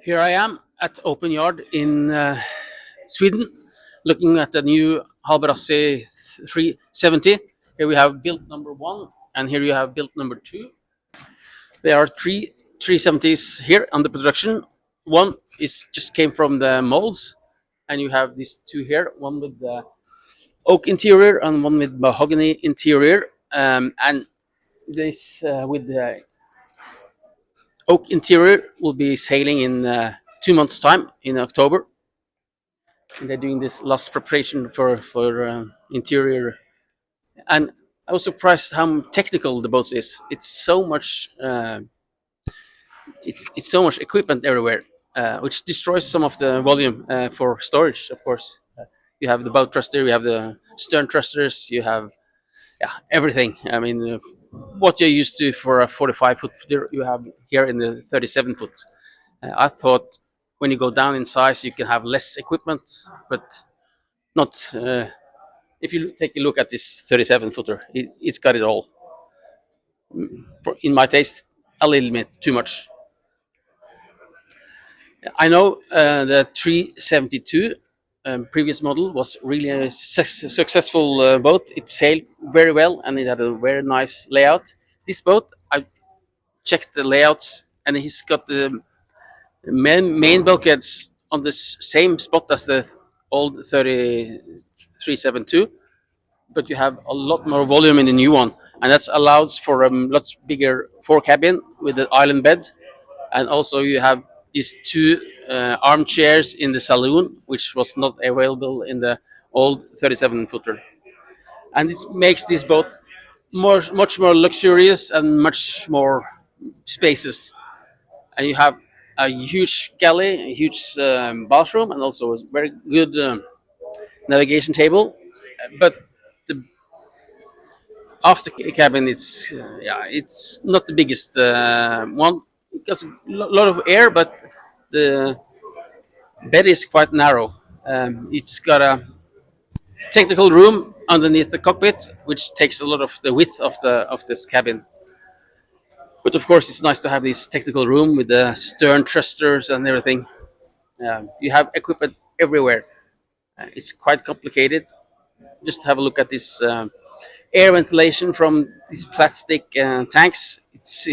Here I am at Open Yard in Sweden, looking at the new Hallberg-Rassy 370. Here we have build number one, and here you have build number two. There are three 370s here under production. One is just came from the molds, and you have these two here, one with the oak interior and one with mahogany interior. And this with the oak interior will be sailing in 2 months' time in October. And they're doing this last preparation for interior, and I was surprised how technical the boat is. It's so much it's so much equipment everywhere, which destroys some of the volume for storage. Of course, you have the bow thruster, you have the stern thrusters, you have everything. I mean, what you're used to for a 45-foot, you have here in the 37-foot. I thought when you go down in size, you can have less equipment, but not. If you take a look at this 37-footer, it's got it all. In my taste, a little bit too much. I know the 372 previous model was really a successful boat. It sailed very well and it had a very nice layout. This boat, I checked the layouts, and he's got the main bulkheads on the same spot as the old 372, but you have a lot more volume in the new one, and that allows for a much bigger fore cabin with the island bed, and also you have these two armchairs in the saloon, which was not available in the old 37-footer, and it makes this boat much more luxurious and much more spacious. And you have a huge galley, a huge bathroom, and also a very good navigation table. But the after cabin, it's not the biggest one. It has a lot of air, but the bed is quite narrow. It's got a technical room underneath the cockpit, which takes a lot of the width of this cabin. But of course, it's nice to have this technical room with the stern thrusters and everything. You have equipment everywhere. It's quite complicated. Just have a look at this air ventilation from these plastic tanks. It's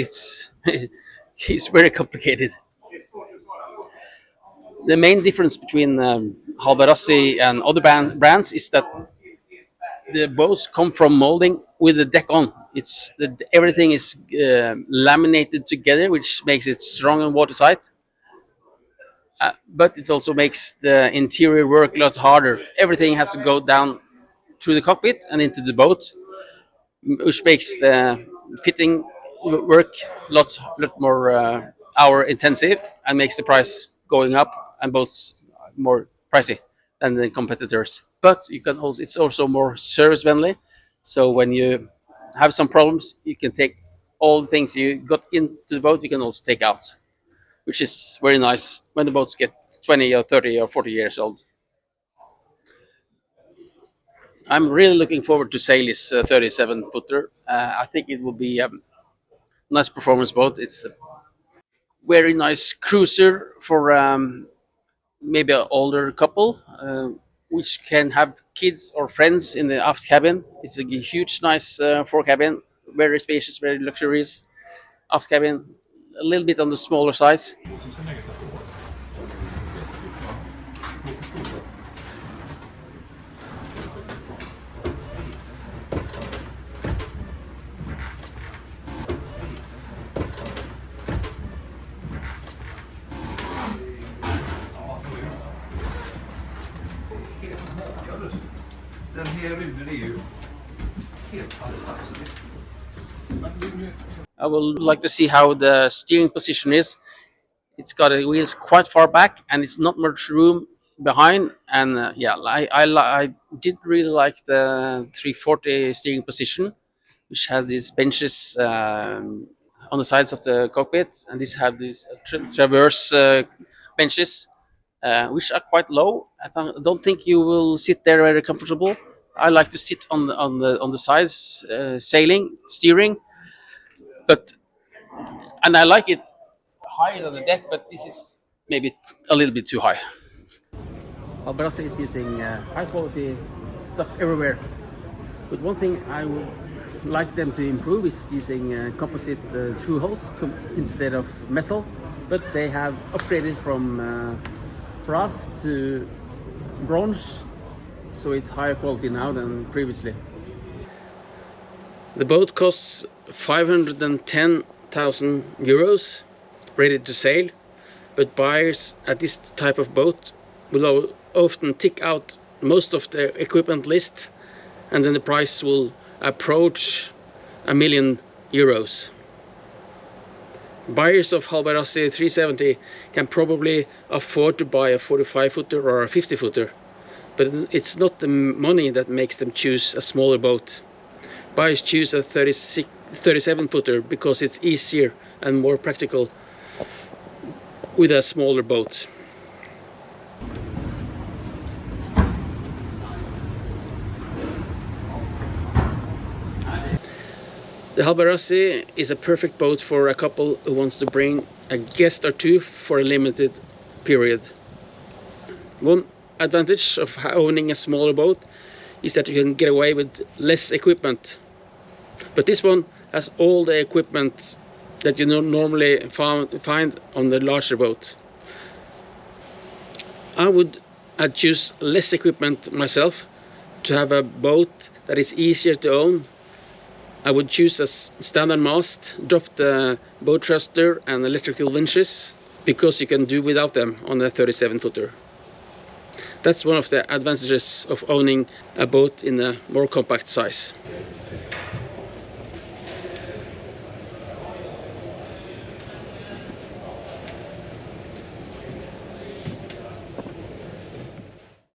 it's very complicated. The main difference between Hallberg-Rassy and other brands is that the boats come from molding with the deck on. Everything is laminated together, which makes it strong and watertight. But it also makes the interior work a lot harder. Everything has to go down through the cockpit and into the boat, which makes the fitting work lot more hour intensive, and makes the price going up and boats more pricey than the competitors. But you can also it's also more service friendly. So when you have some problems, you can take all the things you got into the boat. You can also take out, which is very nice when the boats get 20 or 30 or 40 years old. I'm really looking forward to sail this 37-footer. I think it will be a nice performance boat. It's a very nice cruiser for maybe an older couple, which can have kids or friends in the aft cabin. It's a huge, nice fore cabin, very spacious, very luxurious. Aft cabin, a little bit on the smaller size. Den här rymden är ju helt fantastisk. I would like to see how the steering position is. It's got the wheels quite far back, and it's not much room behind. And I did really like the 340 steering position, which has these benches on the sides of the cockpit, and these have these traverse benches, which are quite low. Don't think you will sit there very comfortable. I like to sit on the sides, steering, but and I like it higher than the deck. But this is maybe a little bit too high. Hallberg-Rassy is using high quality stuff everywhere. But one thing I would like them to improve is using composite through holes instead of metal. But they have upgraded from brass to bronze, so it's higher quality now than previously. The boat costs 510,000 euros, ready to sail, but buyers at this type of boat will often tick out most of the equipment list, and then the price will approach €1,000,000. Buyers of Hallberg-Rassy 370 can probably afford to buy a 45-footer or a 50-footer, but it's not the money that makes them choose a smaller boat. Buyers choose a 37-footer because it's easier and more practical with a smaller boat. The Hallberg-Rassy is a perfect boat for a couple who wants to bring a guest or two for a limited period. One advantage of owning a smaller boat is that you can get away with less equipment. But this one has all the equipment that you normally find on the larger boat. I'd choose less equipment myself to have a boat that is easier to own. I would choose a standard mast, drop the boat thruster and electrical winches, because you can do without them on a 37-footer. That's one of the advantages of owning a boat in a more compact size.